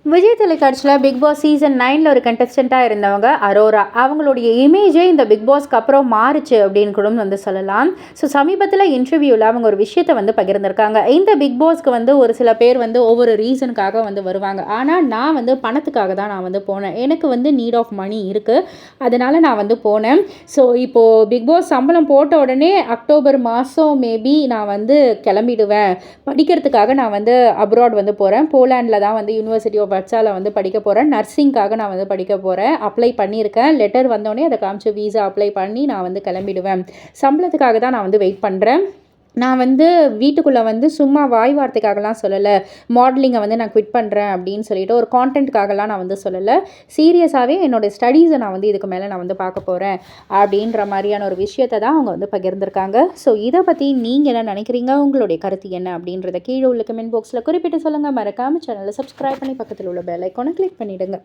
விஜய் தொலைக்காட்சியில் big Boss season 9ல் ஒரு கண்டஸ்டண்ட்டாக இருந்தவங்க அரோரா. அவங்களுடைய இமேஜே இந்த பிக் பாஸ்க்கு அப்புறம் மாறுச்சு அப்படின்னு கூட வந்து சொல்லலாம். ஸோ சமீபத்தில் இன்டர்வியூவில் அவங்க ஒரு விஷயத்தை வந்து பகிர்ந்திருக்காங்க. இந்த பிக் பாஸ்க்கு வந்து ஒரு சில பேர் வந்து ஒவ்வொரு ரீசனுக்காக வந்து வருவாங்க. ஆனால் நான் வந்து பணத்துக்காக தான் நான் வந்து போனேன். எனக்கு வந்து நீட் ஆஃப் மணி இருக்குது, அதனால் நான் வந்து போனேன். ஸோ இப்போது பிக் பாஸ் சம்பளம் போட்ட உடனே அக்டோபர் மாதம் மேபி நான் வந்து கிளம்பிடுவேன். படிக்கிறதுக்காக நான் வந்து அப்ராட் வந்து போகிறேன். போலாண்டில் தான் வந்து யூனிவர்சிட்டி ஆஃப் வட்சால வந்து படிக்க போகிறேன். நர்சிங்காக நான் வந்து படிக்க போகிறேன். அப்ளை பண்ணியிருக்கேன். லெட்டர் வந்தோடனே அதை காமிச்சு வீசா அப்ளை பண்ணி நான் வந்து கிளம்பிடுவேன். சம்பளத்துக்காக தான் நான் வந்து வெயிட் பண்ணுறேன். நான் வந்து வீட்டுக்குள்ளே வந்து சும்மா வாய் வார்த்தைக்காகலாம் சொல்லலை. மாடலிங்கை வந்து நான் குவிட் பண்ணுறேன் அப்படின்னு சொல்லிட்டு ஒரு கான்டென்ட்டுக்காகலாம் நான் வந்து சொல்லலை. சீரியஸாகவே என்னோடய ஸ்டடீஸை நான் வந்து இதுக்கு மேலே நான் வந்து பார்க்க போகிறேன் அப்படின்ற மாதிரியான ஒரு விஷயத்தை தான் அவங்க வந்து பகிர்ந்திருக்காங்க. ஸோ இதை பற்றி நீங்கள் என்ன நினைக்கிறீங்க, உங்களுடைய கருத்து என்ன அப்படின்றத கீழே உள்ள கமெண்ட் பாக்ஸில் குறிப்பிட்டு சொல்லுங்கள். மறக்காமல் சேனலை சப்ஸ்கிரைப் பண்ணி பக்கத்தில் உள்ள பெல் ஐக்கானை கிளிக் பண்ணிவிடுங்க.